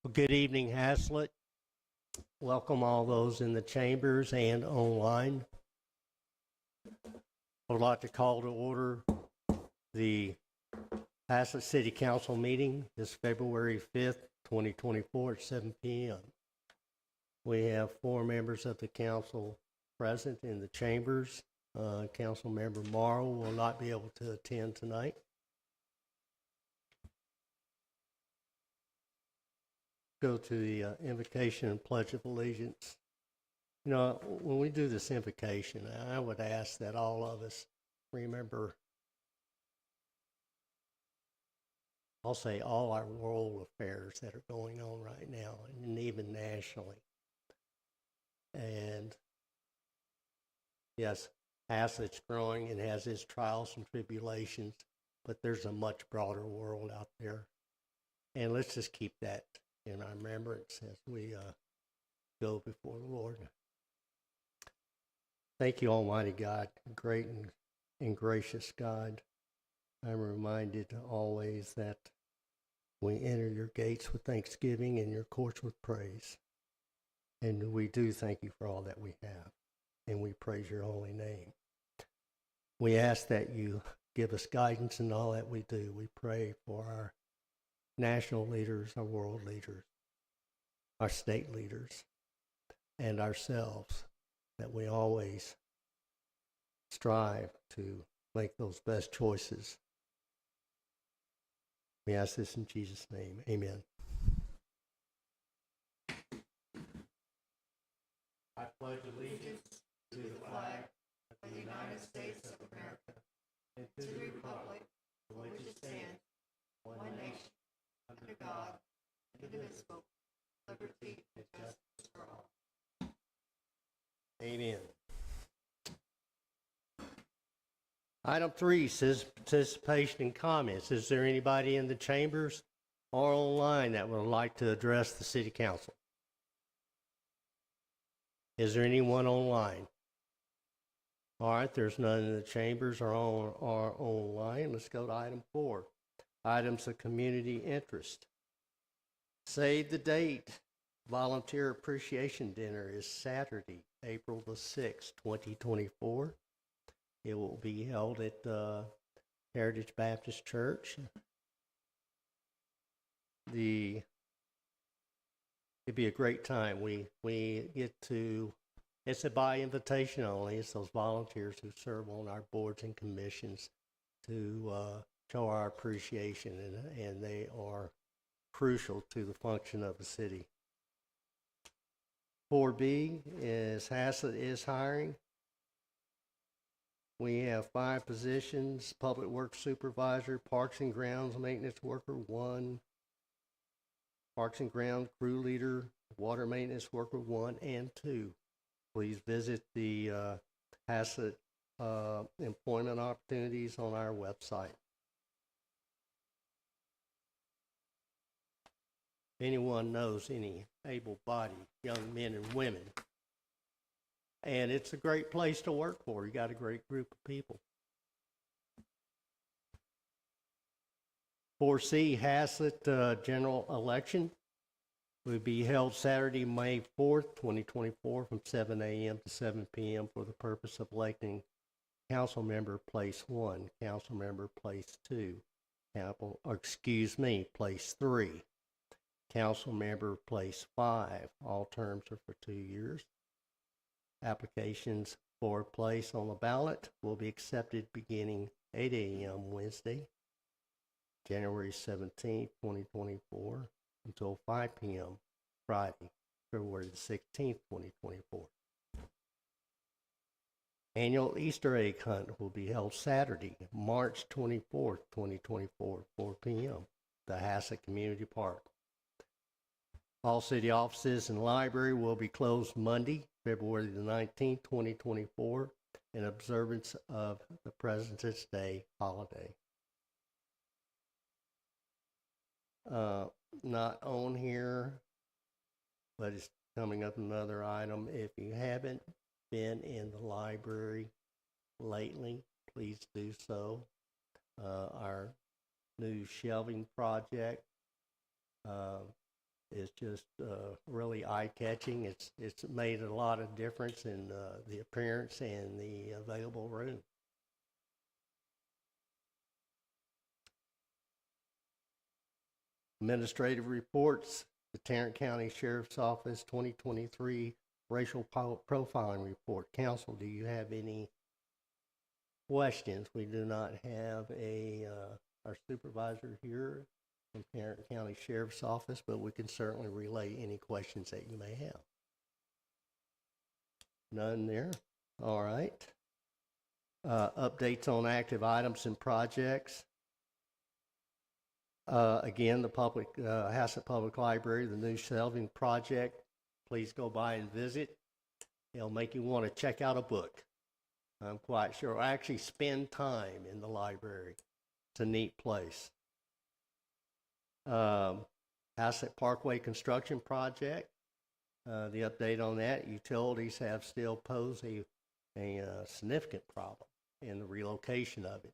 Well, good evening, Haslet. Welcome all those in the chambers and online. I'd like to call to order the Haslet City Council meeting this February 5th, 2024 at 7 p.m. We have 4 members of the council present in the chambers. Council member Morrow will not be able to attend tonight. Go to the invocation and pledge of allegiance. You know, when we do this invocation, I would ask that all of us remember, I'll say all our world affairs that are going on right now, and even nationally. And yes, Haslet's growing and has its trials and tribulations, but there's a much broader world out there. And let's just keep that in our remembrance as we go before the Lord. Thank you, Almighty God, great and gracious God. I'm reminded always that we enter your gates with thanksgiving and your courts with praise. And we do thank you for all that we have, and we praise your holy name. We ask that you give us guidance in all that we do. We pray for our national leaders, our world leaders, our state leaders, and ourselves, that we always strive to make those best choices. We ask this in Jesus' name. Amen. I pledge allegiance to the flag of the United States of America and to the republic for which it stands, one nation, under God, indivisible, liberty and justice for all. Amen. Item 3 says participation and comments. Is there anybody in the chambers or online that would like to address the City Council? Is there anyone online? All right, there's none in the chambers or online. Let's go to item 4. Items of community interest. Save the date. Volunteer Appreciation Dinner is Saturday, April the 6th, 2024. It will be held at Heritage Baptist Church. It'd be a great time. We get to, it's a by invitation only. It's those volunteers who serve on our boards and commissions to show our appreciation, and they are crucial to the function of the city. 4B is Haslet is hiring. We have 5 positions: Public Works Supervisor, Parks and Grounds Maintenance Worker 1, Parks and Ground Crew Leader, Water Maintenance Worker 1 and 2. Please visit the Haslet employment opportunities on our website. If anyone knows any able-bodied young men and women, and it's a great place to work for. You got a great group of people. 4C, Haslet general election will be held Saturday, May 4th, 2024 from 7 a.m. to 7 p.m. for the purpose of electing council member place 1, council member place 2, place 3, council member place 5. All terms are for 2 years. Applications for place on the ballot will be accepted beginning 8 a.m. Wednesday, January 17th, 2024, until 5 p.m. Friday, February the 16th, 2024. Annual Easter egg hunt will be held Saturday, March 24th, 2024, 4 p.m., the Haslet Community Park. All city offices and library will be closed Monday, February the 19th, 2024, in observance of the President's Day holiday. Not on here, but it's coming up another item. If you haven't been in the library lately, please do so. Our new shelving project is just really eye-catching. It's made a lot of difference in the appearance and the available room. Administrative reports. The Tarrant County Sheriff's Office 2023 Racial Profiling Report. Council, do you have any questions? We do not have our supervisor here from Tarrant County Sheriff's Office, but we can certainly relay any questions that you may have. None there? All right. Updates on active items and projects. Again, the Haslet Public Library, the new shelving project. Please go by and visit. It'll make you want to check out a book. I'm quite sure. I actually spend time in the library. It's a neat place. Haslet Parkway construction project. The update on that, utilities have still posed a significant problem in the relocation of it.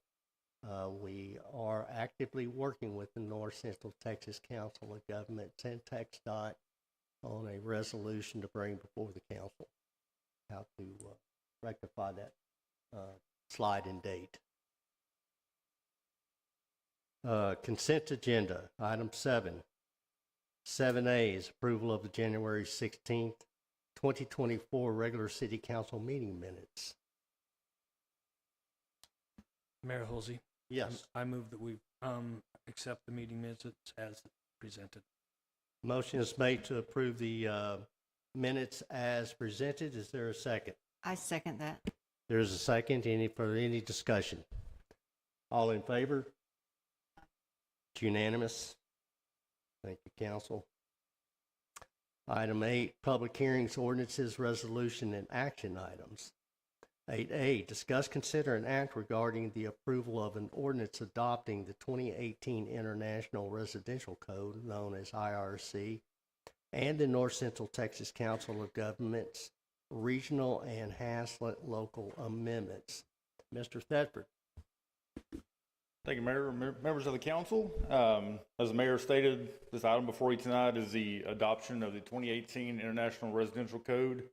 We are actively working with the North Central Texas Council of Governments and TxDOT on a resolution to bring before the council how to rectify that slide in date. Consent agenda, item 7. 7A is approval of the January 16th, 2024 regular city council meeting minutes. Mayor Halsey. Yes. I move that we accept the meeting minutes as presented. Motion is made to approve the minutes as presented. Is there a second? I second that. There's a second. Any discussion? All in favor? It's unanimous. Thank you, council. Item 8, public hearings, ordinances, resolution, and action items. 8A, discuss, consider, and act regarding the approval of an ordinance adopting the 2018 International Residential Code, known as IRC, and the North Central Texas Council of Governments regional and Haslet local amendments. Mr. Thetford. Thank you, Mayor. Members of the council, as the mayor stated, this item before you tonight is the adoption of the 2018 International Residential Code.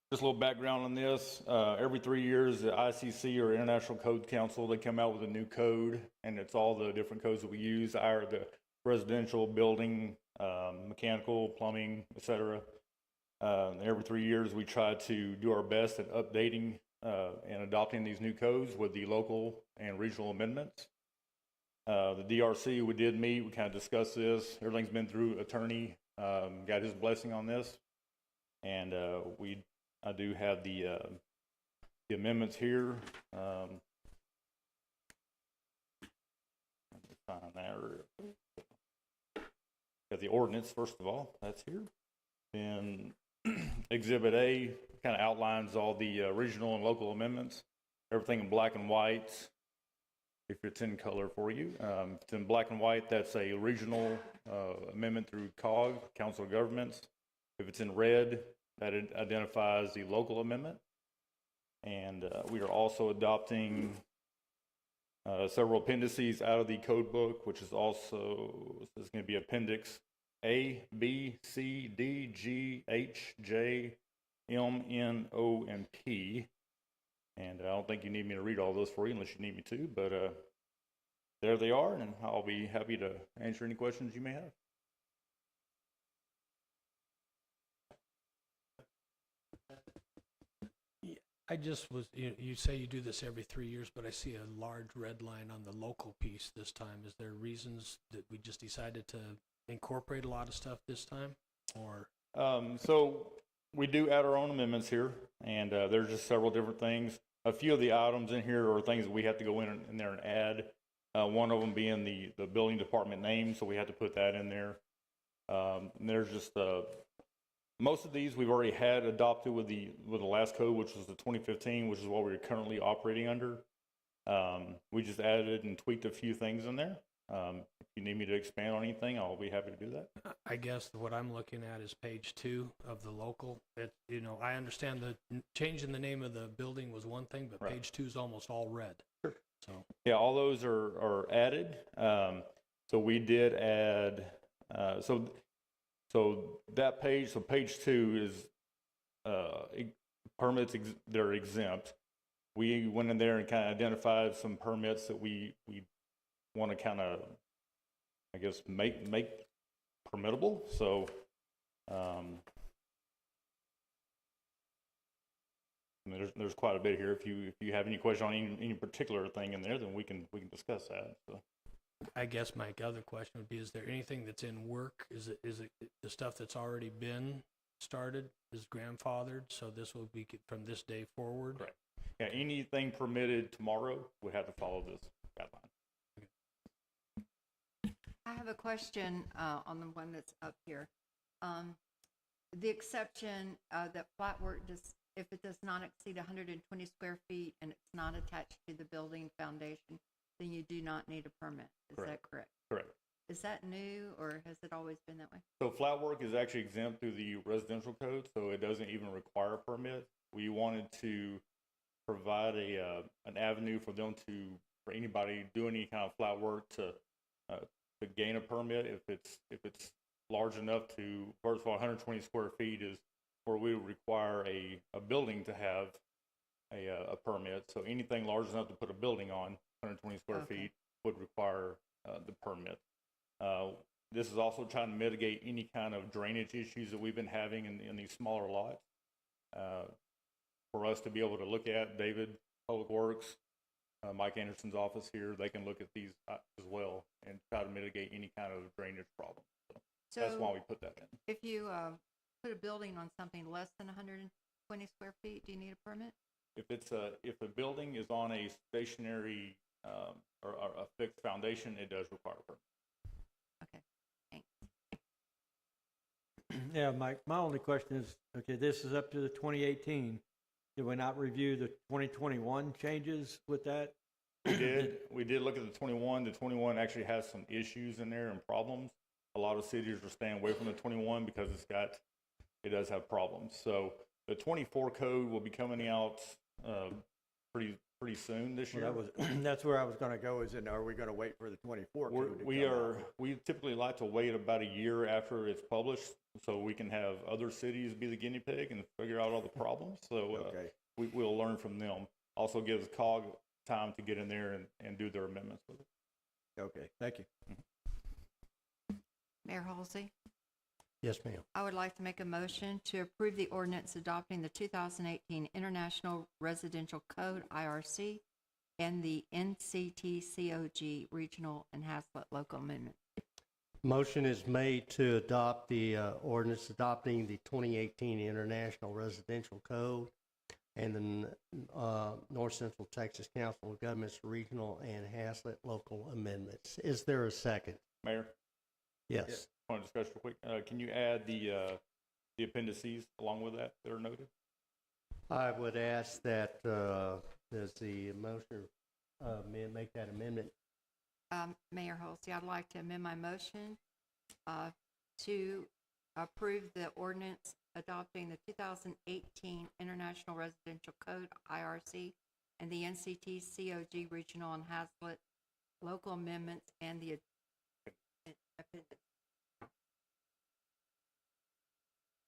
Just a little background on this. Every 3 years, the ICC or International Code Council, they come out with a new code, and it's all the different codes that we use, the residential, building, mechanical, plumbing, etc. Every 3 years, we try to do our best at updating and adopting these new codes with the local and regional amendments. The DRC, we did meet, we kind of discussed this. Everything's been through attorney, got his blessing on this. And I do have the amendments here. Let me find that. Got the ordinance, first of all, that's here. Then Exhibit A kind of outlines all the regional and local amendments, everything in black and white. If it's in color for you, if it's in black and white, that's a regional amendment through COG, Council of Governments. If it's in red, that identifies the local amendment. And we are also adopting several appendices out of the code book, which is also, this is going to be Appendix A, B, C, D, G, H, J, M, N, O, and P. And I don't think you need me to read all those for you unless you need me to, but there they are, and I'll be happy to answer any questions you may have. I just was, you say you do this every 3 years, but I see a large red line on the local piece this time. Is there reasons that we just decided to incorporate a lot of stuff this time, or? So we do add our own amendments here, and there's just several different things. A few of the items in here are things that we have to go in there and add. One of them being the building department name, so we had to put that in there. And there's just most of these we've already had adopted with the last code, which was the 2015, which is what we're currently operating under. We just added and tweaked a few things in there. If you need me to expand on anything, I'll be happy to do that. I guess what I'm looking at is page 2 of the local. I understand the change in the name of the building was one thing, but right. Page 2 is almost all red. Sure. So yeah, all those are added. So we did add. So So that page, so page 2 is permits that are exempt. We went in there and kind of identified some permits that we want to kind of, I guess, make permittable. So I mean, there's quite a bit here. If you have any question on any particular thing in there, then we can discuss that. So. I guess my other question would be, is there anything that's in work? Is it the stuff that's already been started is grandfathered, so this will be from this day forward? Correct. Yeah, anything permitted tomorrow would have to follow this guideline. I have a question on the one that's up here. The exception that flat work if it does not exceed 120 square feet and it's not attached to the building foundation, then you do not need a permit. Is that correct? Correct. Is that new, or has it always been that way? So flat work is actually exempt through the residential code, so it doesn't even require a permit. We wanted to provide an avenue for for anybody doing any kind of flat work to gain a permit if it's large enough to. First of all, 120 square feet is where we would require a building to have a permit. So anything large enough to put a building on, 120 square feet, would require the permit. This is also trying to mitigate any kind of drainage issues that we've been having in these smaller lots. For us to be able to look at, David, Public Works, Mike Anderson's office here, they can look at these as well and try to mitigate any kind of drainage problem. So that's why we put that in. If you put a building on something less than 120 square feet, do you need a permit? If a building is on a stationary or a fixed foundation, it does require a permit. Okay, thanks. Yeah, Mike, my only question is, okay, this is up to the 2018. Did we not review the 2021 changes with that? We did. We did look at the 21. The 21 actually has some issues in there and problems. A lot of cities are staying away from the 21 because it does have problems. So the 24 code will be coming out pretty soon this year. Well, that's where I was going to go. Are we going to wait for the 24 code to come out? We typically like to wait about a year after it's published so we can have other cities be the guinea pig and figure out all the problems. So Okay. we'll learn from them. Also gives COG time to get in there and do their amendments with it. Okay, thank you. Mayor Halsey, Yes, ma'am. I would like to make a motion to approve the ordinance adopting the 2018 International Residential Code, IRC, and the NCT-COG Regional and Haslet Local Amendment. Motion is made to adopt the ordinance adopting the 2018 International Residential Code and the North Central Texas Council of Governments Regional and Haslet Local Amendments. Is there a second? Mayor? Yes. I want to discuss real quick. Can you add the appendices along with that are noted? I would ask that, does the motion make that amendment? Mayor Halsey, I'd like to amend my motion to approve the ordinance adopting the 2018 International Residential Code, IRC, and the NCT-COG Regional and Haslet Local Amendments and the appendix.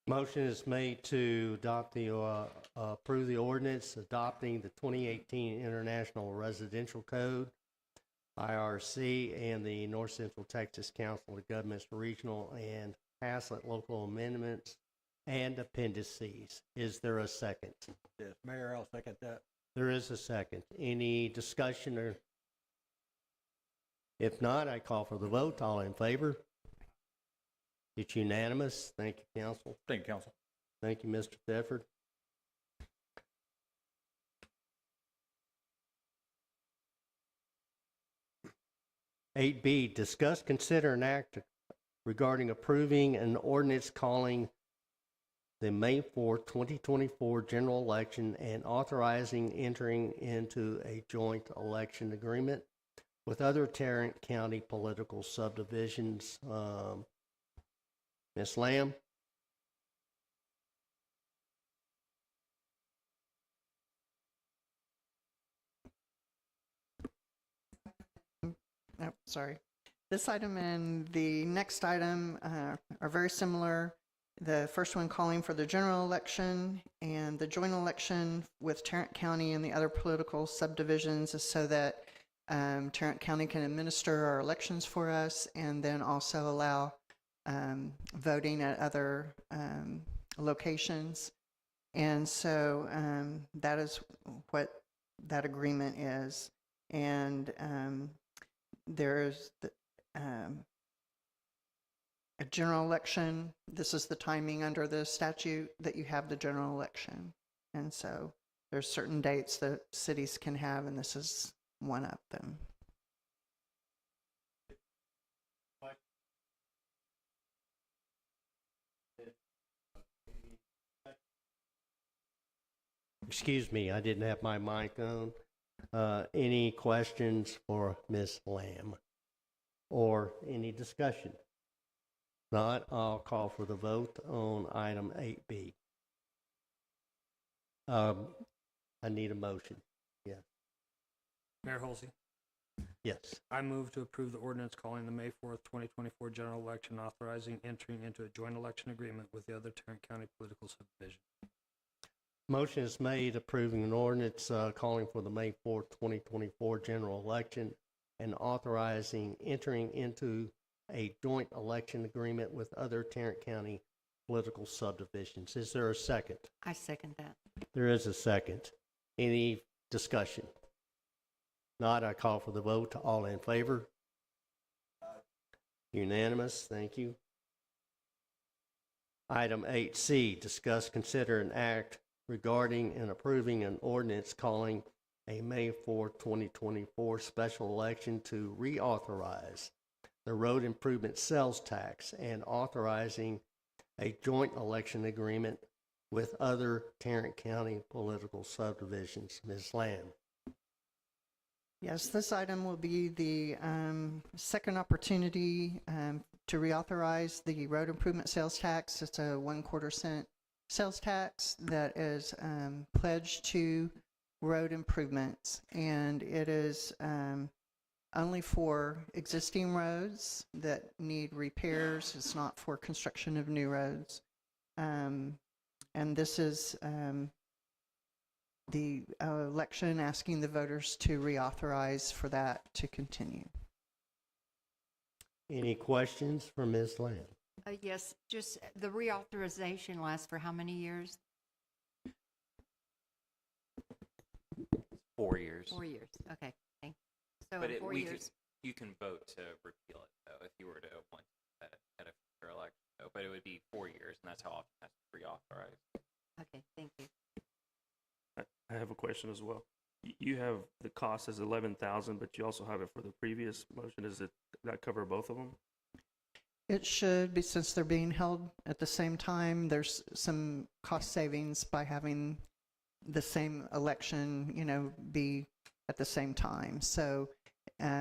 Motion is made to adopt approve the ordinance adopting the 2018 International Residential Code, IRC, and the North Central Texas Council of Governments Regional and Haslet Local Amendments and Appendices. Is there a second? Yes, Mayor, I'll second that. There is a second. Any discussion or? If not, I call for the vote. All in favor? It's unanimous. Thank you, council. Thank you, Council. Thank you, Mr. Thetford. Eight B, discuss, consider, and act regarding approving an ordinance calling the May 4th, 2024 general election and authorizing entering into a joint election agreement with other Tarrant County political subdivisions. Ms. Lamb? Sorry. This item and the next item are very similar. The first one calling for the general election, and the joint election with Tarrant County and the other political subdivisions is so that Tarrant County can administer our elections for us, and then also allow voting at other locations. And so that is what that agreement is. And there's a general election. This is the timing under the statute that you have the general election. And so there's certain dates that cities can have, and this is one of them. Excuse me, I didn't have my mic on. Any questions for Ms. Lamb? Or any discussion? Not, I'll call for the vote on item 8B. I need a motion. Mayor Holsey, Yes. I move to approve the ordinance calling the May 4th, 2024 general election, authorizing entering into a joint election agreement with the other Tarrant County political subdivision. Motion is made approving an ordinance calling for the May 4th, 2024 general election and authorizing entering into a joint election agreement with other Tarrant County political subdivisions. Is there a second? I second that. There is a second. Any discussion? Not, I call for the vote. All in favor? Unanimous. Thank you. Item 8C, discuss, consider, and act regarding and approving an ordinance calling a May 4, 2024 special election to reauthorize the road improvement sales tax and authorizing a joint election agreement with other Tarrant County political subdivisions. Ms. Lamb. Yes, this item will be the second opportunity to reauthorize the road improvement sales tax. It's a 1/4 cent sales tax that is pledged to road improvements, and it is only for existing roads that need repairs. It's not for construction of new roads. And this is the election asking the voters to reauthorize for that to continue. Any questions for Ms. Lamb? Yes, just the reauthorization lasts for how many years? 4 years. 4 years. Okay, thank you. So But in 4 years. you can vote to repeal it, though, if you were to want at a future election. So, but it would be 4 years, and that's how often that's reauthorized. Okay, thank you. I have a question as well. You have the cost as 11,000, but you also have it for the previous motion. Does that cover both of them? It should be, since they're being held at the same time. There's some cost savings by having the same election, be at the same time. So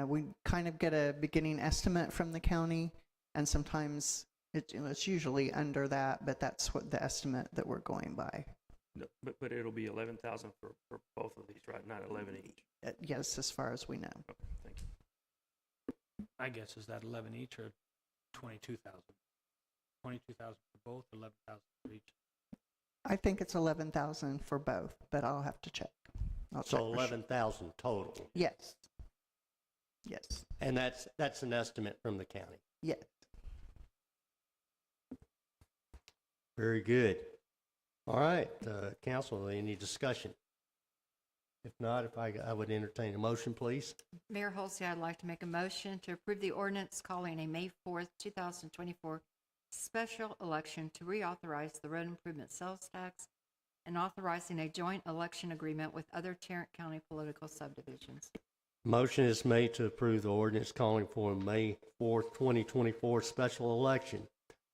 we kind of get a beginning estimate from the county, and sometimes it's usually under that, but that's what the estimate that we're going by. No, but it'll be 11,000 for both of these, right? Not 11 each. Yes, as far as we know. Okay, thank you. I guess, is that 11 each or 22,000? 22,000 for both, 11,000 for each? I think it's 11,000 for both, but I'll have to check. I'll check So for sure. 11,000 total. Yes. Yes. And that's an estimate from the county. Yes. Very good. All right, council, any discussion? If not, I would entertain a motion, please. Mayor Holsey, I'd like to make a motion to approve the ordinance calling a May 4th, 2024 special election to reauthorize the road improvement sales tax and authorizing a joint election agreement with other Tarrant County political subdivisions. Motion is made to approve the ordinance calling for a May 4th, 2024 special election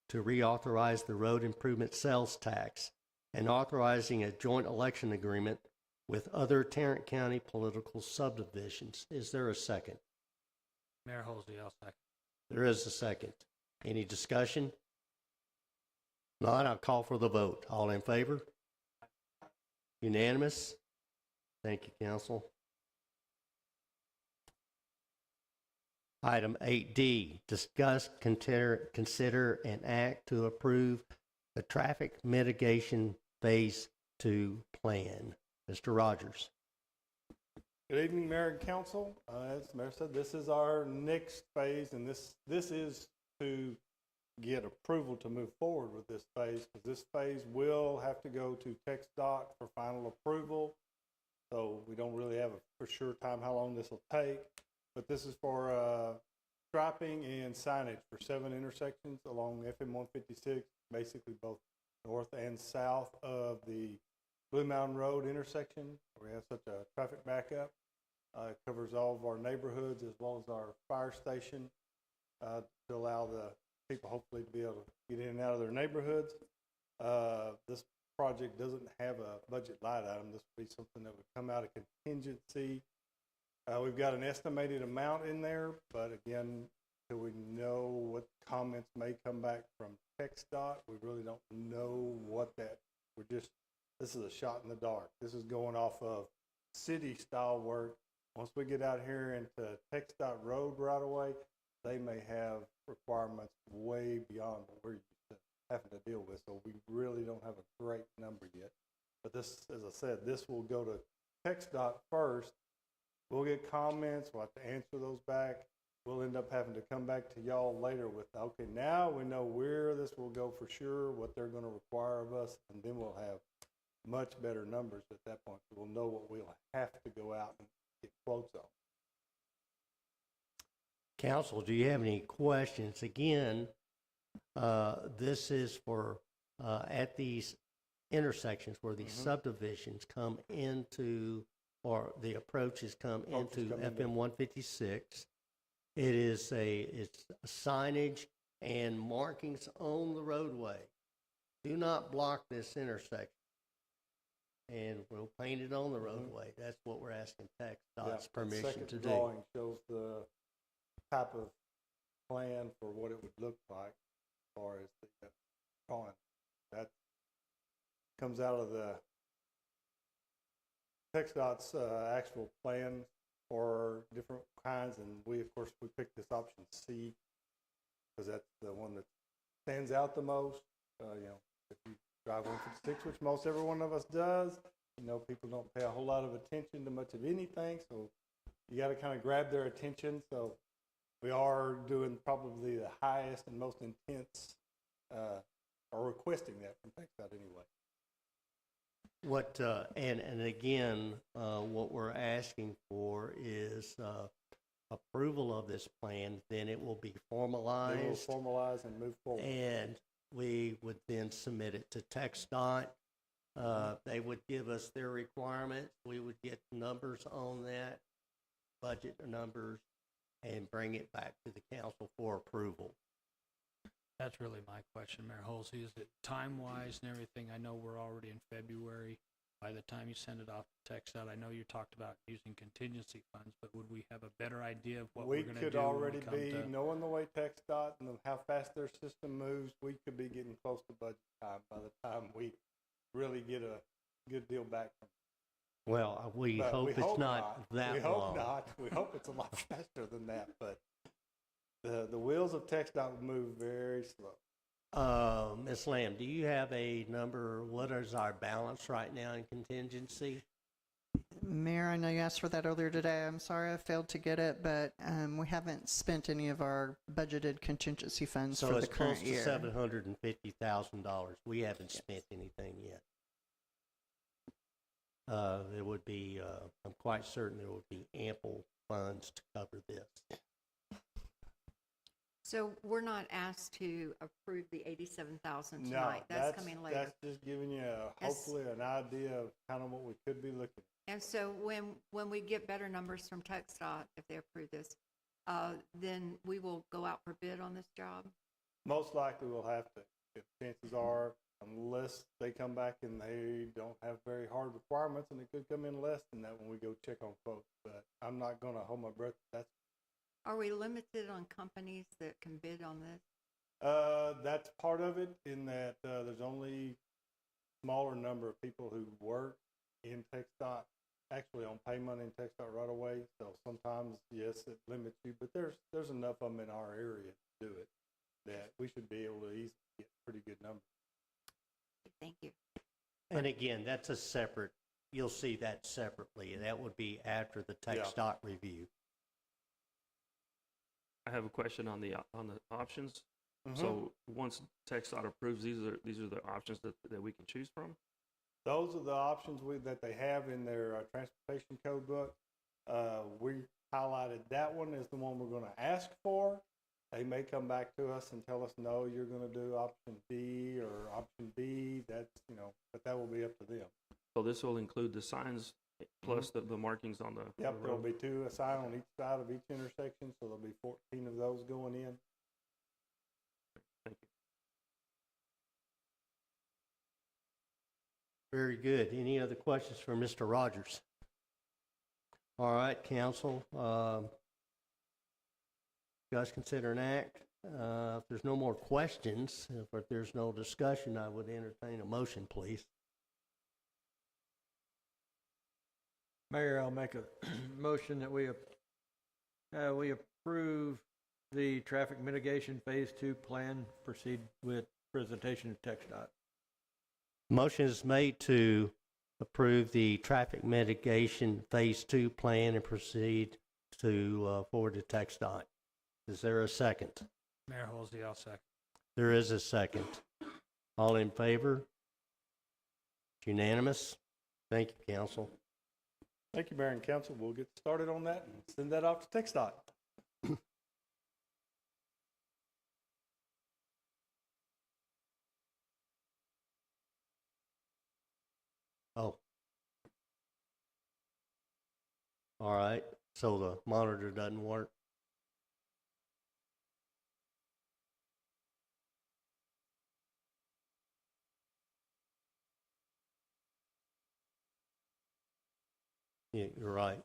to reauthorize the road improvement sales tax and authorizing a joint election agreement with other Tarrant County political subdivisions. Is there a second? Mayor Holsey, I'll second. There is a second. Any discussion? Not, I'll call for the vote. All in favor? Unanimous? Thank you, council. Item 8D, discuss, consider, and act to approve the traffic mitigation Phase 2 plan. Mr. Rogers. Good evening, Mayor and Council. As the Mayor said, this is our next phase, and this is to get approval to move forward with this phase, because this phase will have to go to TxDOT for final approval. So we don't really have a for sure time how long this will take, but this is for striping and signage for 7 intersections along FM 156, basically both north and south of the Blue Mountain Road intersection, where we have such a traffic backup. It covers all of our neighborhoods as well as our fire station to allow the people hopefully to be able to get in and out of their neighborhoods. This project doesn't have a budget line item. This would be something that would come out of contingency. We've got an estimated amount in there, but again, till we know what comments may come back from TxDOT, we really don't know what that, this is a shot in the dark. This is going off of city style work. Once we get out here into TxDOT road right away, they may have requirements way beyond what we're used to having to deal with. So we really don't have a great number yet. But this, as I said, this will go to TxDOT first. We'll get comments. We'll have to answer those back. We'll end up having to come back to y'all later with, okay, now we know where this will go for sure, what they're going to require of us, and then we'll have much better numbers at that point. We'll know what we'll have to go out and get quotes on. Council, do you have any questions? Again, this is for at these intersections where these subdivisions come into, or the approaches come into FM 156. It's signage and markings on the roadway. Do not block this intersection. And we'll paint it on the roadway. That's what we're asking TxDOT's permission to do. The drawing shows the type of plan for what it would look like as far as the drawing. That comes out of the TxDOT's actual plan for different kinds, and we, of course, we picked this option C because that's the one that stands out the most. If you drive 156, which most every one of us does, people don't pay a whole lot of attention to much of anything, so you got to kind of grab their attention. So we are doing probably the highest and most intense, or requesting that from TxDOT anyway. What and again, what we're asking for is approval of this plan. Then it will be formalized. They will formalize and move forward. And we would then submit it to TxDOT. They would give us their requirements. We would get numbers on that, budget numbers, and bring it back to the council for approval. That's really my question, Mayor Holsey. Is it time-wise and everything? I know we're already in February. By the time you send it off to TxDOT, I know you talked about using contingency funds, but would we have a better idea of what we're going to do? We could already be, knowing the way TxDOT and how fast their system moves, we could be getting close to budget time by the time we really get a good deal back from them. Well, we hope it's not that long. We hope not. We hope it's a lot faster than that, but the wheels of TxDOT move very slow. Ms. Lamb, do you have a number? What is our balance right now in contingency? Mayor, I know you asked for that earlier today. I'm sorry I failed to get it, but we haven't spent any of our budgeted contingency funds for the current year. So it's close to $750,000. We haven't spent anything yet. There would be, I'm quite certain there would be ample funds to cover this. So we're not asked to approve the 87,000 tonight. No, that's coming later. That's just giving you hopefully an idea of kind of what we could be looking at. And so when we get better numbers from TxDOT, if they approve this, then we will go out for bid on this job. Most likely we'll have to. If chances are, unless they come back and they don't have very hard requirements, and it could come in less than that when we go check on quotes. But I'm not going to hold my breath. Are we limited on companies that can bid on this? That's part of it, in that there's only smaller number of people who work in TxDOT actually on payment in TxDOT right away. So sometimes, yes, it limits you, but there's enough of them in our area to do it that we should be able to easily get pretty good numbers. Thank you. And again, that's a separate, you'll see that separately. That would be after the Yeah. TxDOT review. I have a question on the options. Mhm. So once TxDOT approves, these are the options that we can choose from? Those are the options that they have in their transportation code book. We highlighted that one as the one we're going to ask for. They may come back to us and tell us, no, you're going to do option D or option B. That's, but that will be up to them. So this will include the signs plus the markings on the Yep, the there'll road? be 2 assigned on each side of each intersection, so there'll be 14 of those going in. Thank you. Very good. Any other questions for Mr. Rogers? All right, council. You guys consider an act. If there's no more questions, if there's no discussion, I would entertain a motion, please. Mayor, I'll make a motion that we approve the traffic mitigation phase 2 plan, proceed with presentation to TxDOT. Motion is made to approve the traffic mitigation phase 2 plan and proceed to forward to TxDOT. Is there a second? Mayor Holsey, I'll second. There is a second. All in favor? Unanimous? Thank you, council. Thank you, Mayor and Council. We'll get started on that and send that off to TxDOT. Oh. All right, so the monitor doesn't work. Yeah, you're right.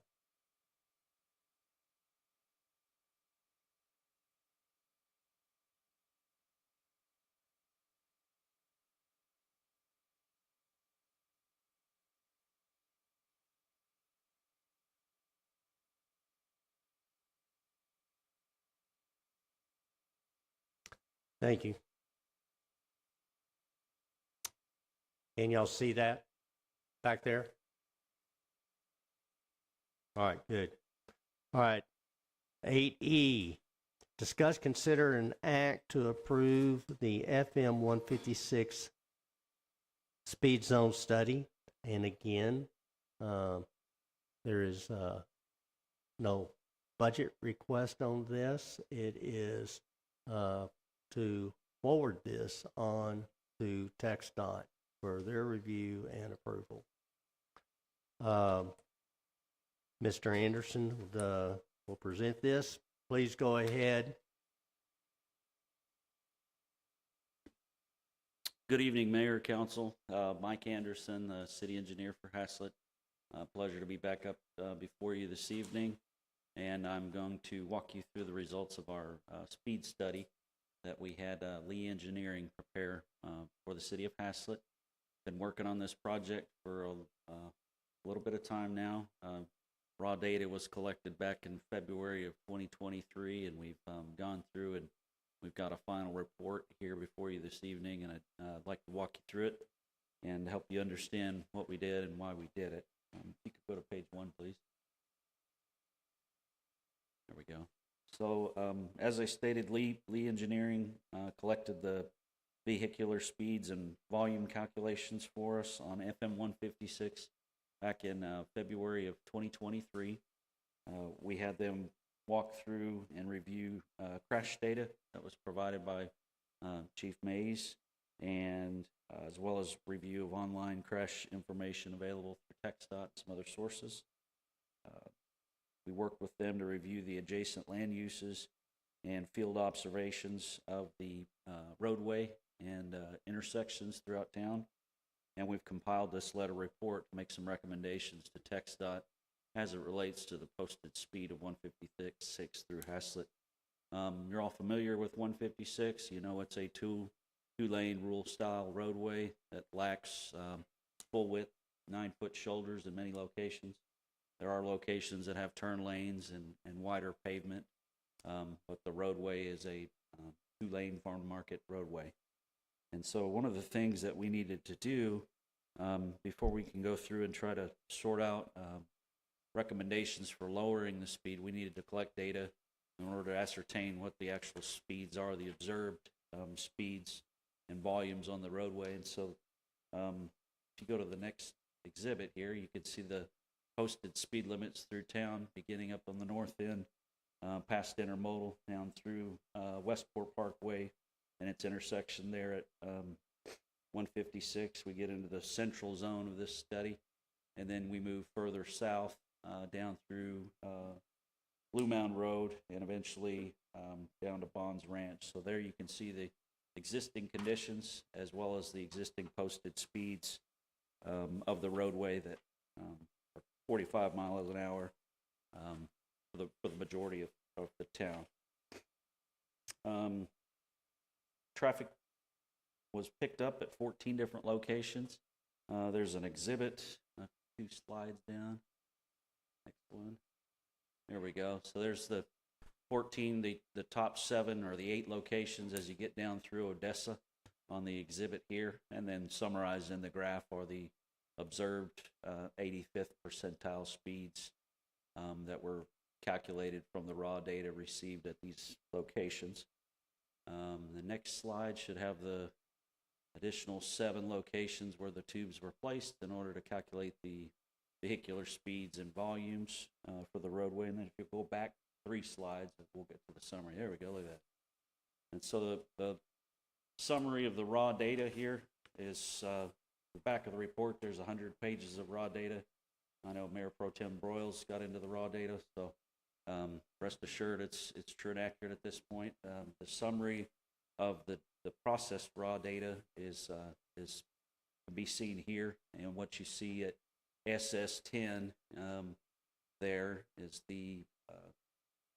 Thank you. Can y'all see that back there? All right, good. All right. 8E, discuss, consider, and act to approve the FM 156 speed zone study. And again, there is no budget request on this. It is to forward this on to TxDOT for their review and approval. Mr. Anderson will present this. Please go ahead. Good evening, Mayor, Council. Mike Anderson, the City Engineer for Haslet. Pleasure to be back up before you this evening. And I'm going to walk you through the results of our speed study that we had Lee Engineering prepare for the City of Haslet. Been working on this project for a little bit of time now. Raw data was collected back in February of 2023, and we've gone through and we've got a final report here before you this evening, and I'd like to walk you through it and help you understand what we did and why we did it. If you could go to page 1, please. There we go. So as I stated, Lee Engineering collected the vehicular speeds and volume calculations for us on FM 156 back in February of 2023. We had them walk through and review crash data that was provided by Chief Mays, and as well as review of online crash information available through TxDOT and some other sources. We worked with them to review the adjacent land uses and field observations of the roadway and intersections throughout town. And we've compiled this letter report to make some recommendations to TxDOT as it relates to the posted speed of 156 through Haslet. You're all familiar with 156. You know it's a two-lane rule-style roadway that lacks full width, 9-foot shoulders in many locations. There are locations that have turn lanes and wider pavement, but the roadway is a 2-lane farm market roadway. And so one of the things that we needed to do before we can go through and try to sort out recommendations for lowering the speed, we needed to collect data in order to ascertain what the actual speeds are, the observed speeds and volumes on the roadway. And so if you go to the next exhibit here, you can see the posted speed limits through town, beginning up on the north end, past Intermodal, down through Westport Parkway and its intersection there at 156. We get into the central zone of this study, and then we move further south down through Blue Mound Road and eventually down to Bonds Ranch. So there you can see the existing conditions as well as the existing posted speeds of the roadway that are 45 miles an hour for the majority of the town. Traffic was picked up at 14 different locations. There's an exhibit, 2 slides down. Next one. There we go. So there's the 14, the top 7 or the 8 locations as you get down through Odessa on the exhibit here, and then summarized in the graph are the observed 85th percentile speeds that were calculated from the raw data received at these locations. The next slide should have the additional 7 locations where the tubes were placed in order to calculate the vehicular speeds and volumes for the roadway. And then if you go back 3 slides, we'll get to the summary. There we go, look at that. And so the summary of the raw data here is the back of the report. There's 100 pages of raw data. I know Mayor Pro Tem Broyles got into the raw data, so rest assured it's true and accurate at this point. The summary of the processed raw data is can be seen here, and what you see at SS10 there is the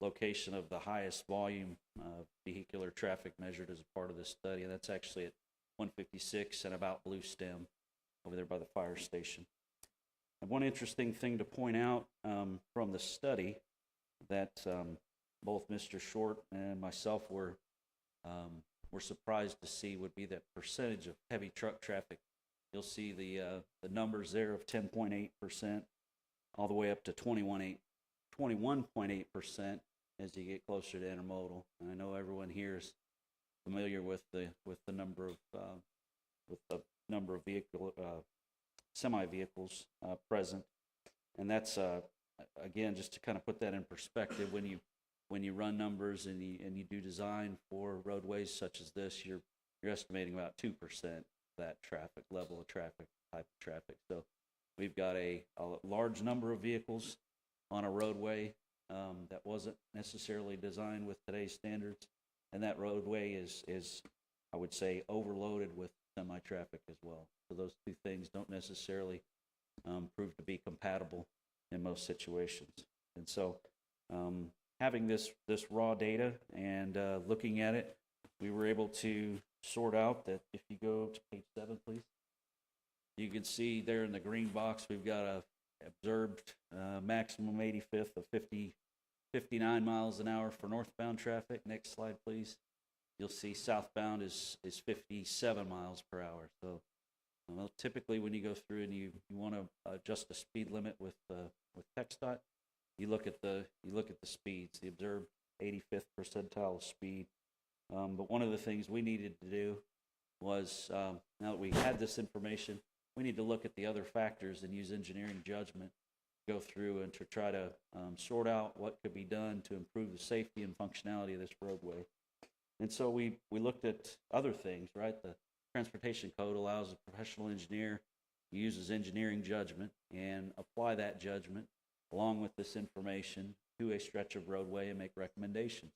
location of the highest volume of vehicular traffic measured as a part of this study, and that's actually at 156 and about Blue Stem over there by the fire station. And one interesting thing to point out from the study that both Mr. Short and myself were surprised to see would be the percentage of heavy truck traffic. You'll see the numbers there of 10.8% all the way up to 21.8% as you get closer to intermodal. And I know everyone here is familiar with the number of vehicle semi vehicles present, and that's again, just to kind of put that in perspective, when you run numbers and you do design for roadways such as this, you're estimating about 2% that traffic level of traffic, type of traffic. So we've got a large number of vehicles on a roadway that wasn't necessarily designed with today's standards, and that roadway is I would say overloaded with semi-traffic as well. So those 2 things don't necessarily prove to be compatible in most situations. And so having this raw data and looking at it, we were able to sort out that if you go to page 7, please, you can see there in the green box, we've got a observed maximum 85th of 59 miles an hour for northbound traffic. Next slide, please. You'll see southbound is 57 miles per hour. So typically when you go through and you want to adjust the speed limit with TxDOT, you look at the speeds, the observed 85th percentile speed. But one of the things we needed to do was, now that we had this information, we need to look at the other factors and use engineering judgment, go through and to try to sort out what could be done to improve the safety and functionality of this roadway. And so we looked at other things, right? The Transportation Code allows a professional engineer who uses engineering judgment and apply that judgment along with this information to a stretch of roadway and make recommendations.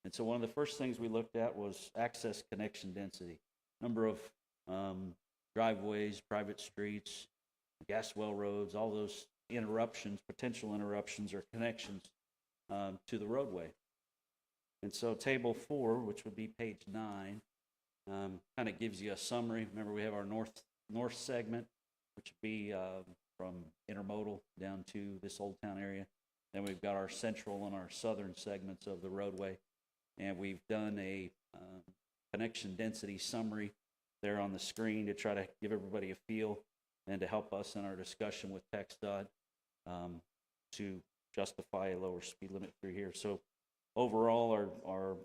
And so one of the first things we looked at was access connection density, number of driveways, private streets, gas well roads, all those interruptions, potential interruptions or connections to the roadway. And so table 4, which would be page 9, kind of gives you a summary. Remember, we have our north segment, which would be from intermodal down to this Old Town area. Then we've got our central and our southern segments of the roadway. And we've done a connection density summary there on the screen to try to give everybody a feel and to help us in our discussion with TxDOT to justify a lower speed limit through here. So overall, our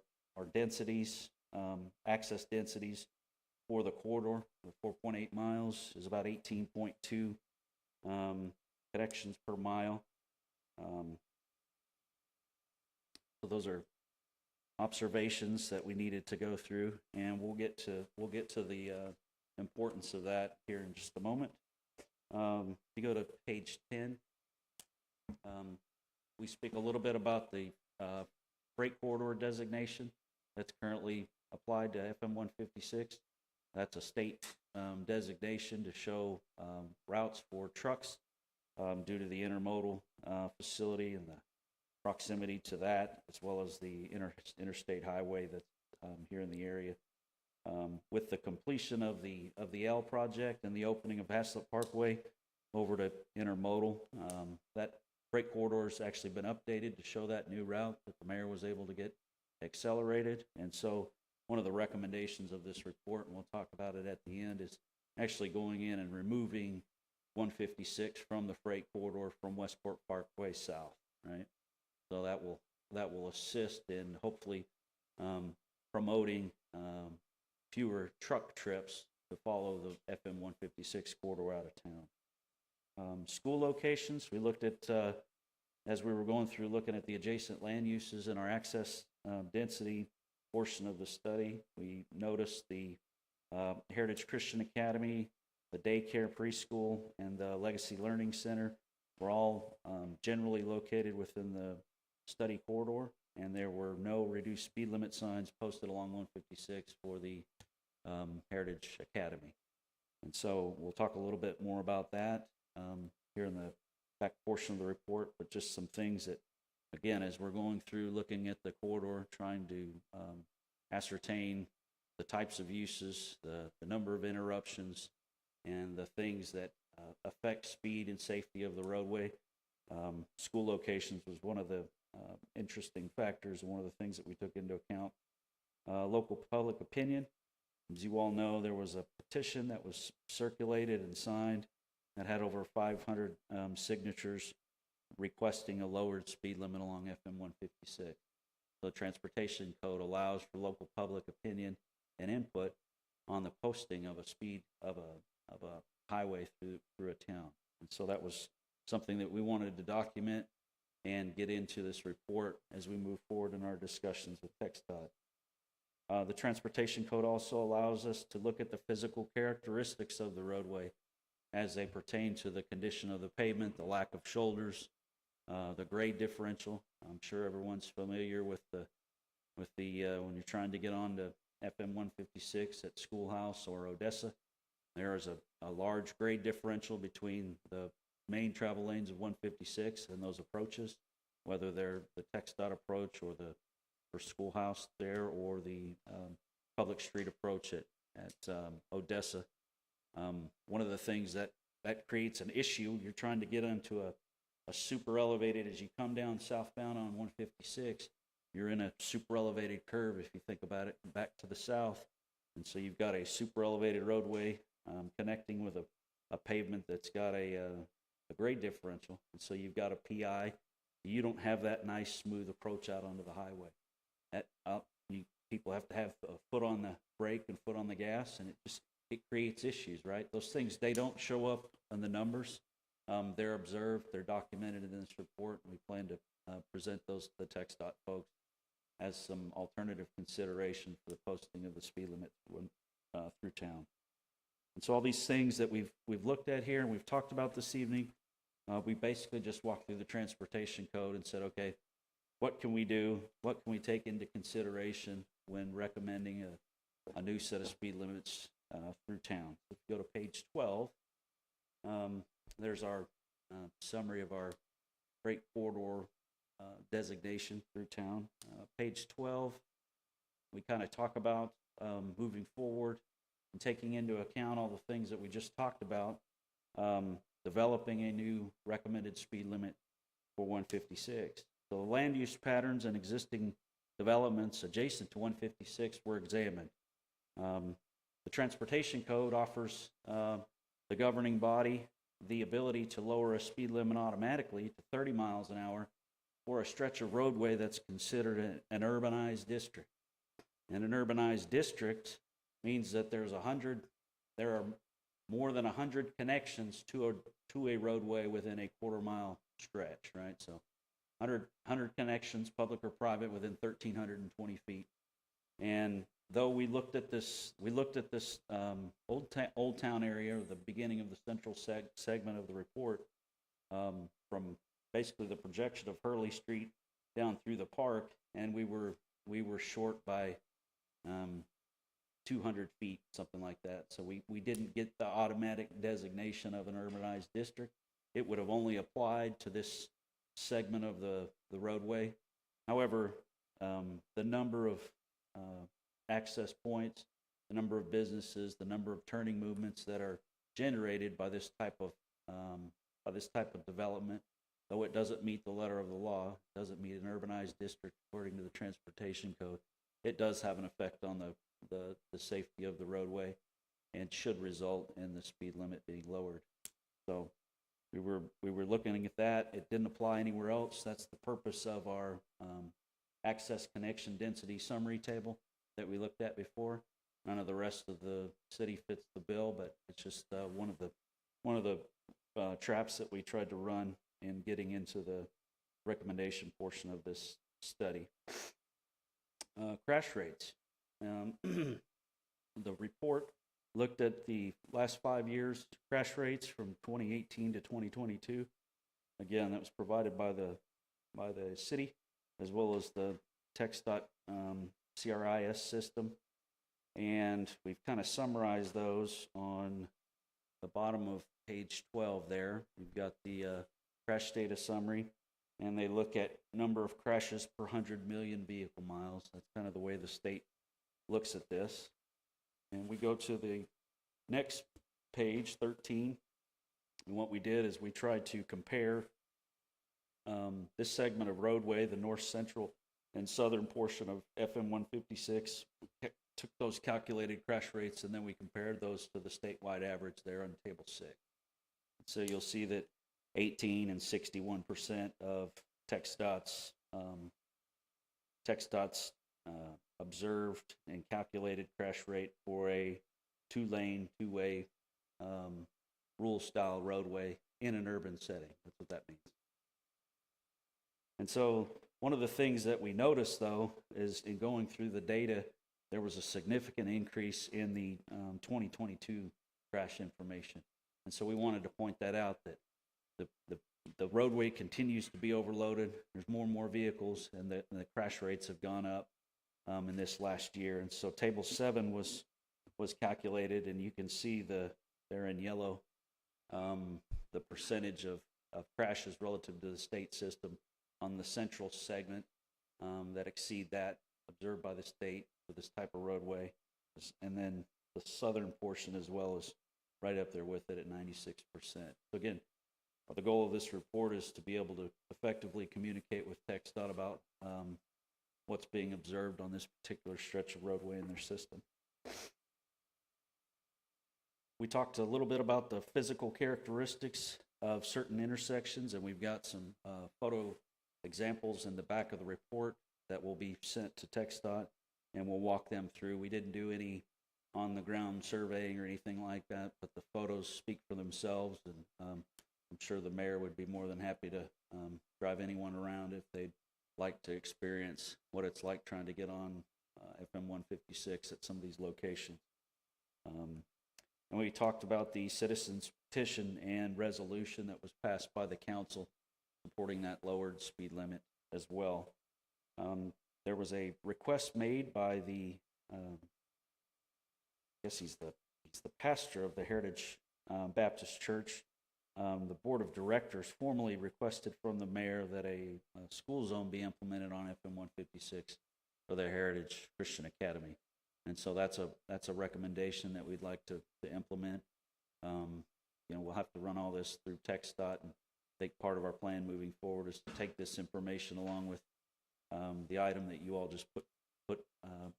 densities, access densities for the corridor, the 4.8 miles, is about 18.2 connections per mile. So those are observations that we needed to go through, and we'll get to the importance of that here in just a moment. If you go to page 10, we speak a little bit about the freight corridor designation that's currently applied to FM 156. That's a state designation to show routes for trucks due to the intermodal facility and the proximity to that, as well as the interstate highway that's here in the area. With the completion of the L project and the opening of Haslet Parkway over to intermodal, that freight corridor has actually been updated to show that new route that the mayor was able to get accelerated. And so one of the recommendations of this report, and we'll talk about it at the end, is actually going in and removing 156 from the freight corridor from Westport Parkway south, right? So that will assist in hopefully promoting fewer truck trips to follow the FM 156 corridor out of town. School locations, we looked at, as we were going through looking at the adjacent land uses in our access density portion of the study, we noticed the Heritage Christian Academy, the daycare preschool, and the Legacy Learning Center were all generally located within the study corridor, and there were no reduced speed limit signs posted along 156 for the Heritage Academy. And so we'll talk a little bit more about that here in the back portion of the report, but just some things that, again, as we're going through looking at the corridor, trying to ascertain the types of uses, the number of interruptions, and the things that affect speed and safety of the roadway. School locations was one of the interesting factors, and one of the things that we took into account. Local public opinion. As you all know, there was a petition that was circulated and signed that had over 500 signatures requesting a lowered speed limit along FM 156. So the Transportation Code allows for local public opinion and input on the posting of a speed of a highway through a town. And so that was something that we wanted to document and get into this report as we move forward in our discussions with TxDOT. The Transportation Code also allows us to look at the physical characteristics of the roadway as they pertain to the condition of the pavement, the lack of shoulders, the grade differential. I'm sure everyone's familiar with the when you're trying to get on to FM 156 at Schoolhouse or Odessa, there is a large grade differential between the main travel lanes of 156 and those approaches, whether they're the TxDOT approach or for Schoolhouse there, or the public street approach at Odessa. One of the things that creates an issue, you're trying to get onto a super elevated, as you come down southbound on 156, you're in a super elevated curve, if you think about it, back to the south. And so you've got a super elevated roadway connecting with a pavement that's got a grade differential. And so you've got a PI. You don't have that nice smooth approach out onto the highway. People have to have a foot on the brake and foot on the gas, and it creates issues, right? Those things, they don't show up in the numbers. They're observed, they're documented in this report, and we plan to present those to the TxDOT folks as some alternative consideration for the posting of the speed limit through town. And so all these things that we've looked at here and we've talked about this evening, we basically just walked through the Transportation Code and said, okay, what can we do? What can we take into consideration when recommending a new set of speed limits through town? If you go to page 12, there's our summary of our freight corridor designation through town. Page 12, we kind of talk about moving forward and taking into account all the things that we just talked about. developing a new recommended speed limit for 156. So the land use patterns and existing developments adjacent to 156 were examined. The Transportation Code offers the governing body the ability to lower a speed limit automatically to 30 miles an hour for a stretch of roadway that's considered an urbanized district. And an urbanized district means that there are more than 100 connections to a roadway within a quarter-mile stretch, right? So 100 connections, public or private, within 1,320 feet. And though we looked at this Old Town area, or the beginning of the central segment of the report, from basically the projection of Hurley Street down through the park, and we were short by 200 feet, something like that. So we didn't get the automatic designation of an urbanized district. It would have only applied to this segment of the roadway. However, the number of access points, the number of businesses, the number of turning movements that are generated by this type of development, though it doesn't meet the letter of the law, doesn't meet an urbanized district according to the Transportation Code, it does have an effect on the safety of the roadway and should result in the speed limit being lowered. So we were looking at that. It didn't apply anywhere else. That's the purpose of our access connection density summary table that we looked at before. None of the rest of the city fits the bill, but it's just one of the traps that we tried to run in getting into the recommendation portion of this study. Crash rates. The report looked at the last 5 years crash rates from 2018 to 2022. Again, that was provided by the city as well as the TxDOT CRIS system. And we've kind of summarized those on the bottom of page 12 there. You've got the crash data summary, and they look at number of crashes per 100 million vehicle miles. That's kind of the way the state looks at this. And we go to the next page, 13. And what we did is we tried to compare this segment of roadway, the north central and southern portion of FM 156, took those calculated crash rates, and then we compared those to the statewide average there on table 6. So you'll see that 18 and 61% of TxDOT's observed and calculated crash rate for a two-lane, two-way rule-style roadway in an urban setting. That's what that means. And so one of the things that we noticed, though, is in going through the data, there was a significant increase in the 2022 crash information. And so we wanted to point that out, that the roadway continues to be overloaded. There's more and more vehicles, and the crash rates have gone up in this last year. And so table 7 was calculated, and you can see there in yellow the percentage of crashes relative to the state system on the central segment that exceed that observed by the state for this type of roadway. And then the southern portion as well is right up there with it at 96%. So again, the goal of this report is to be able to effectively communicate with TxDOT about what's being observed on this particular stretch of roadway in their system. We talked a little bit about the physical characteristics of certain intersections, and we've got some photo examples in the back of the report that will be sent to TxDOT, and we'll walk them through. We didn't do any on-the-ground surveying or anything like that, but the photos speak for themselves, and I'm sure the mayor would be more than happy to drive anyone around if they'd like to experience what it's like trying to get on FM 156 at some of these locations. And we talked about the citizens petition and resolution that was passed by the council supporting that lowered speed limit as well. There was a request made by the, I guess he's the pastor of the Heritage Baptist Church. The board of directors formally requested from the mayor that a school zone be implemented on FM 156 for the Heritage Christian Academy. And so that's a recommendation that we'd like to implement. we'll have to run all this through TxDOT, and I think part of our plan moving forward is to take this information along with the item that you all just put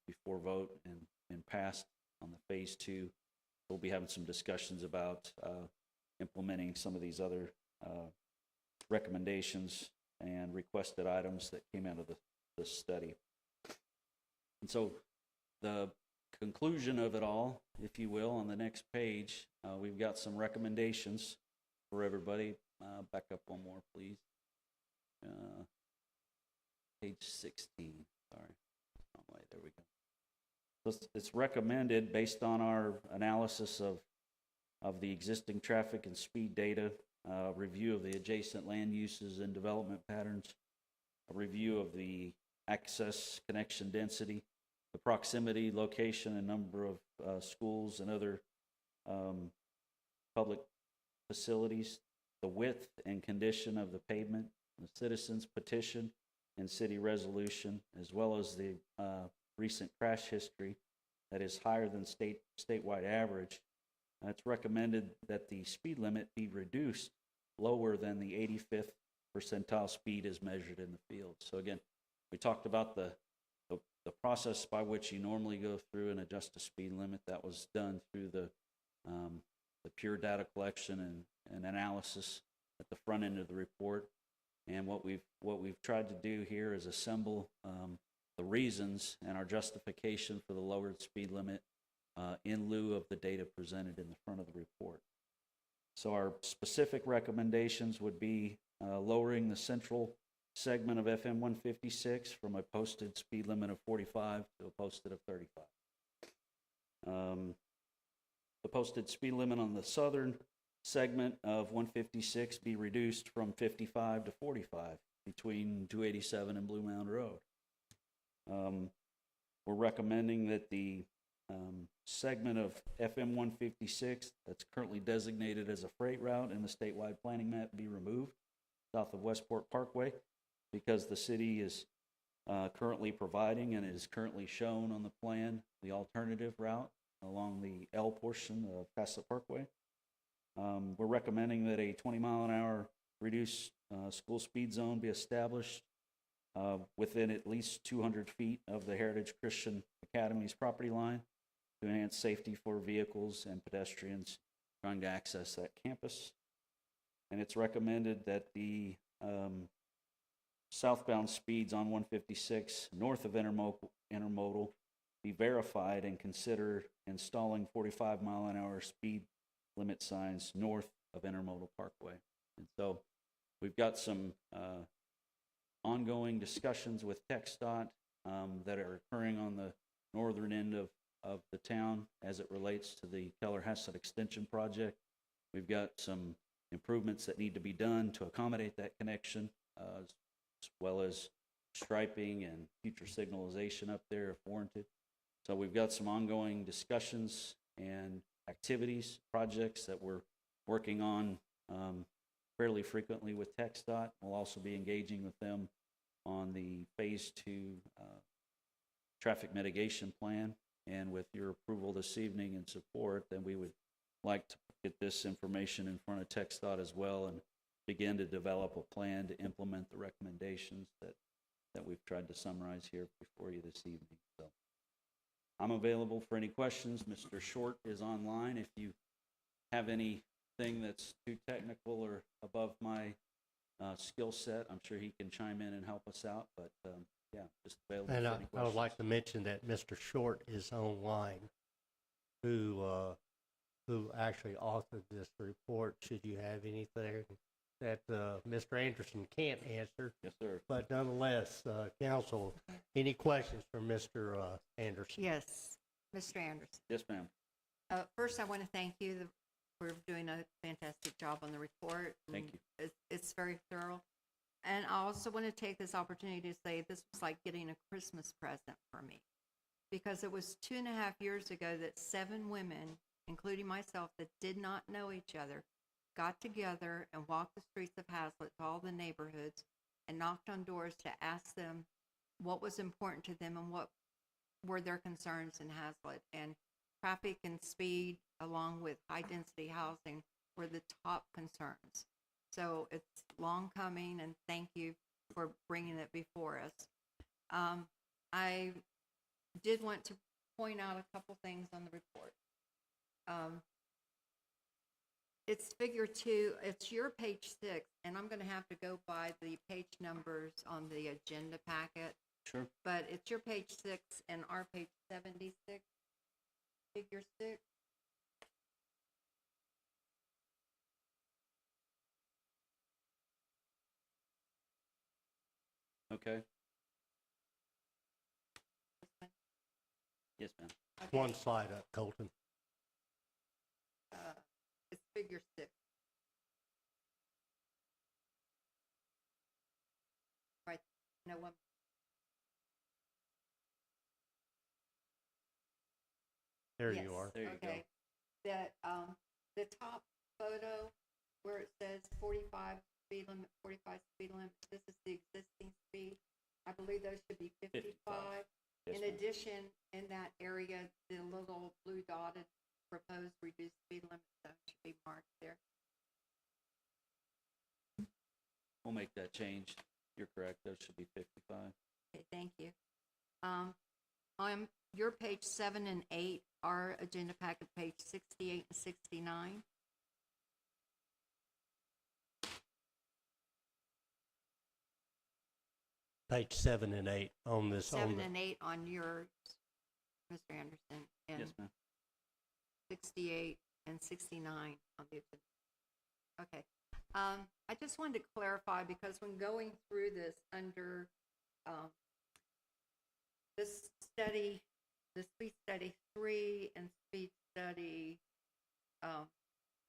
before vote and passed on the phase 2. We'll be having some discussions about implementing some of these other recommendations and requested items that came out of the study. And so the conclusion of it all, if you will, on the next page, we've got some recommendations for everybody. Back up one more, please. Page 16, sorry. Oh, wait, there we go. So it's recommended, based on our analysis of the existing traffic and speed data, review of the adjacent land uses and development patterns, a review of the access connection density, the proximity, location, and number of schools and other public facilities, the width and condition of the pavement, the citizens' petition and city resolution, as well as the recent crash history that is higher than statewide average. It's recommended that the speed limit be reduced lower than the 85th percentile speed as measured in the field. So again, we talked about the process by which you normally go through and adjust a speed limit. That was done through the pure data collection and analysis at the front end of the report. And what we've tried to do here is assemble the reasons and our justification for the lowered speed limit in lieu of the data presented in the front of the report. So our specific recommendations would be lowering the central segment of FM 156 from a posted speed limit of 45 to a posted of 35. The posted speed limit on the southern segment of 156 be reduced from 55 to 45 between 287 and Blue Mound Road. We're recommending that the segment of FM 156 that's currently designated as a freight route in the statewide planning map be removed south of Westport Parkway, because the city is currently providing and is currently shown on the plan the alternative route along the L portion of Haslet Parkway. We're recommending that a 20-mile-an-hour reduced school speed zone be established within at least 200 feet of the Heritage Christian Academy's property line to enhance safety for vehicles and pedestrians trying to access that campus. And it's recommended that the southbound speeds on 156 north of intermodal be verified and consider installing 45-mile-an-hour speed limit signs north of Intermodal Parkway. And so we've got some ongoing discussions with TxDOT that are occurring on the northern end of the town as it relates to the Keller-Haslet Extension Project. We've got some improvements that need to be done to accommodate that connection, as well as striping and future signalization up there if warranted. So we've got some ongoing discussions and activities, projects that we're working on fairly frequently with TxDOT. We'll also be engaging with them on the phase 2 traffic mitigation plan. And with your approval this evening and support, then we would like to get this information in front of TxDOT as well and begin to develop a plan to implement the recommendations that we've tried to summarize here before you this evening. So I'm available for any questions. Mr. Short is online. If you have anything that's too technical or above my skill set, I'm sure he can chime in and help us out. But yeah, just available for any questions. I would like to mention that Mr. Short is online, who actually authored this report. Should you have anything that Mr. Anderson can't answer? Yes, sir. But nonetheless, council, any questions for Mr. Anderson? Yes, Mr. Anderson. Yes, ma'am. First, I want to thank you for doing a fantastic job on the report. Thank you. It's very thorough. And I also want to take this opportunity to say this was like getting a Christmas present for me, because it was 2.5 years ago that 7 women, including myself, that did not know each other, got together and walked the streets of Haslet to all the neighborhoods and knocked on doors to ask them what was important to them and what were their concerns in Haslet. And traffic and speed, along with high-density housing, were the top concerns. So it's long coming, and thank you for bringing it before us. I did want to point out a couple things on the report. It's figure 2, it's your page 6, and I'm gonna have to go by the page numbers on the agenda packet, Sure. but it's your page 6 and our page 76, figure 6. Okay. Yes, ma'am. Okay. One slide up, Colton. It's figure 6. Right, no one. There Yes, you are. There you go. okay. That, the top photo where it says 45 speed limit, 45 speed limit, this is the existing speed. I believe those should be 55. Yes, In ma'am. addition, in that area, the little blue dotted proposed reduced speed limit zone should be marked there. We'll make that change. You're correct. Those should be 55. Okay, thank you. On your page 7 and 8, our agenda packet, page 68 and 69. Page 7 and 8 on this. 7 and 8 on yours, Mr. Anderson, and Yes, ma'am. 68 and 69 on the agenda. Okay. I just wanted to clarify, because when going through this under this study, the speed study 3 and speed study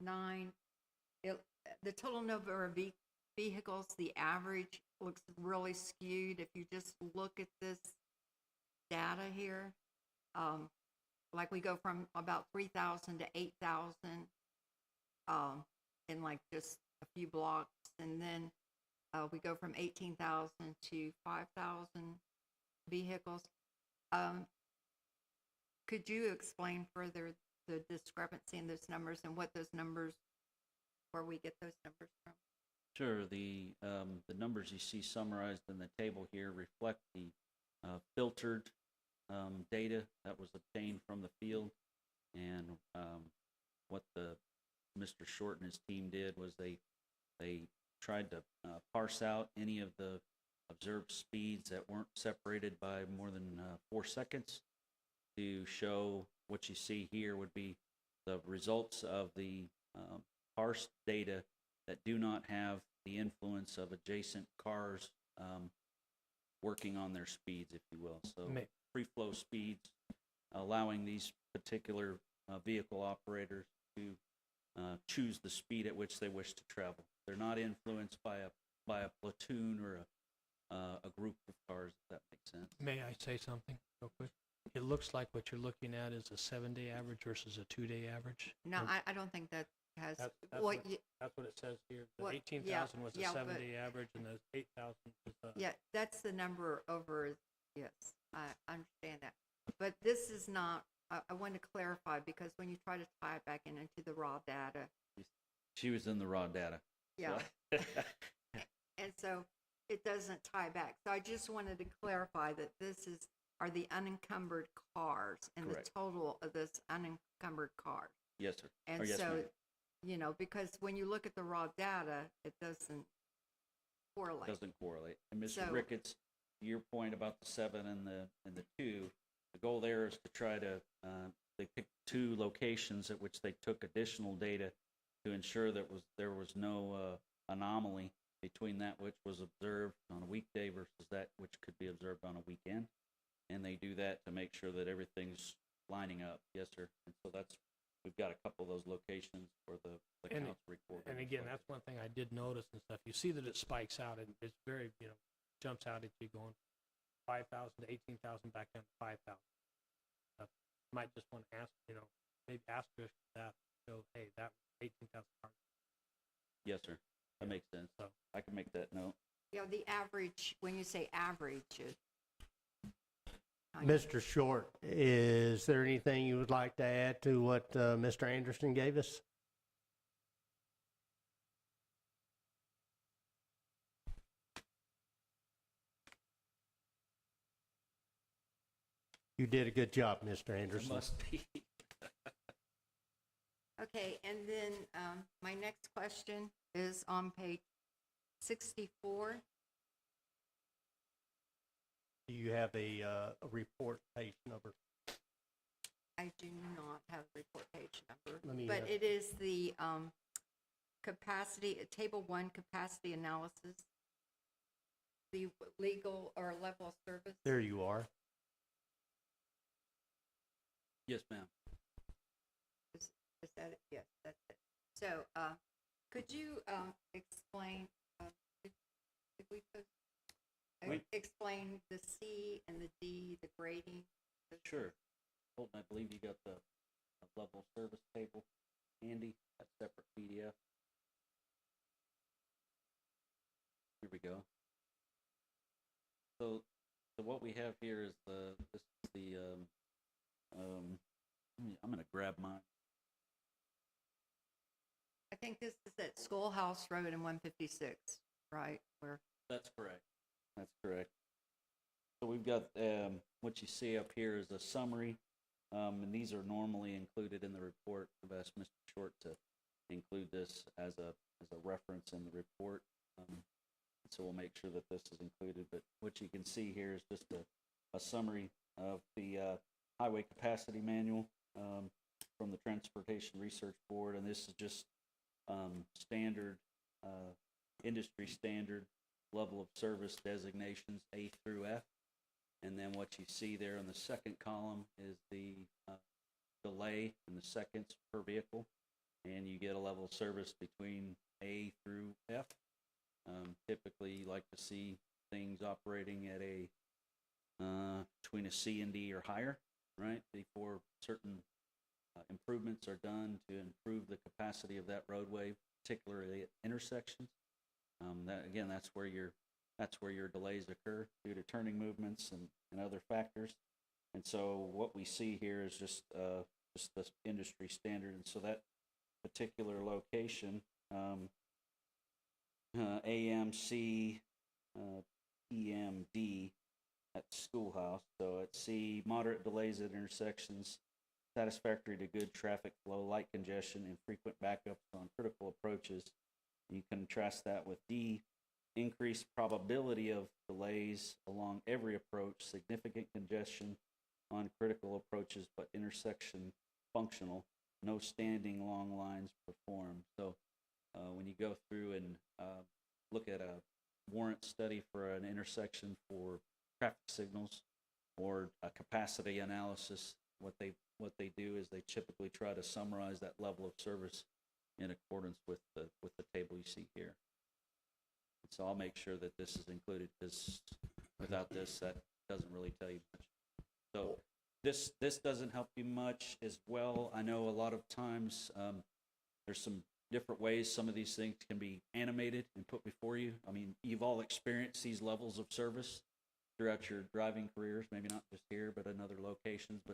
9, the total number of vehicles, the average looks really skewed. If you just look at this data here, like we go from about 3,000 to 8,000 in like just a few blocks, and then we go from 18,000 to 5,000 vehicles. Could you explain further the discrepancy in those numbers and what those numbers, where we get those numbers from? Sure. The numbers you see summarized in the table here reflect the filtered data that was obtained from the field, and what Mr. Short and his team did was they tried to parse out any of the observed speeds that weren't separated by more than 4 seconds to show what you see here would be the results of the parsed data that do not have the influence of adjacent cars working on their speeds, if you will. So free flow speeds, allowing these particular vehicle operators to choose the speed at which they wish to travel. They're not influenced by a platoon or a group of cars, if that makes sense. May I say something real quick? It looks like what you're looking at is a 7-day average versus a 2-day average. No, I don't think that has, That's well, what it says here. The what- 18,000 was a yeah, but- 7-day average, and the 8,000 is a. yeah, that's the number over, yes, I understand that. But this is not, I want to clarify, because when you try to tie it back into the raw data, She was in the raw data. yeah, So. and so it doesn't tie back. So I just wanted to clarify that this are the unencumbered cars and Correct. the total of this unencumbered cars. Yes, sir. And Or yes, so, ma'am. you know, because when you look at the raw data, it doesn't correlate. Doesn't correlate. And Mr. So- Ricketts, to your point about the 7 and the 2, the goal there is to try to they picked 2 locations at which they took additional data to ensure that there was no anomaly between that which was observed on a weekday versus that which could be observed on a weekend. And they do that to make sure that everything's lining up. Yes, sir. And so we've got a couple of those locations for the And- counts recorded. And again, that's one thing I did notice and stuff. You see that it spikes out, and it's very, jumps out at you going 5,000 to 18,000 back down to 5,000. Might just want to ask, maybe asterisk that, so, hey, that was 18,000 cars. Yes, sir. That makes sense. So- I can make that note. Yeah, the average, when you say average, Mr. Short, is there anything you would like to add to what Mr. Anderson gave us? You did a good job, Mr. It Anderson. must be. Okay, and then, my next question is on page 64. Do you have a report page number? I do not have the report page number, Let me, but it is the, capacity, table 1 capacity analysis, the legal or level of service. There you are. Yes, ma'am. Is that it? Yes, that's it. So, could you, explain, did we post, explain the C and the D, the grading? Sure. Colton, I believe you got the level of service table handy, that separate PDF. Here we go. So what we have here is this is the, I'm gonna grab mine. I think this is at Schoolhouse Road in 156, right? Where, That's correct. That's correct. So we've got, what you see up here is a summary, and these are normally included in the report. I've asked Mr. Short to include this as a reference in the report. So we'll make sure that this is included, but what you can see here is just a summary of the highway capacity manual from the Transportation Research Board, and this is just standard, industry standard level of service designations A through F. And then what you see there in the second column is the delay in the seconds per vehicle, and you get a level of service between A through F. Typically, you like to see things operating at a between a C and D or higher, right? Before certain improvements are done to improve the capacity of that roadway, particularly at intersections. That's where your delays occur due to turning movements and other factors. And so what we see here is just the industry standard. And so that particular location, AMC, EMD at Schoolhouse. So at C, moderate delays at intersections, satisfactory to good traffic flow, light congestion, and frequent backups on critical approaches. You contrast that with D, increased probability of delays along every approach, significant congestion on critical approaches, but intersection functional, no standing long lines performed. So when you go through and look at a warrant study for an intersection for traffic signals or a capacity analysis, what they do is they typically try to summarize that level of service in accordance with the table you see here. And so I'll make sure that this is included, because without this, that doesn't really tell you much. So this doesn't help you much as well. I know a lot of times there's some different ways some of these things can be animated and put before you. I mean, you've all experienced these levels of service throughout your driving careers, maybe not just here, but in other locations. But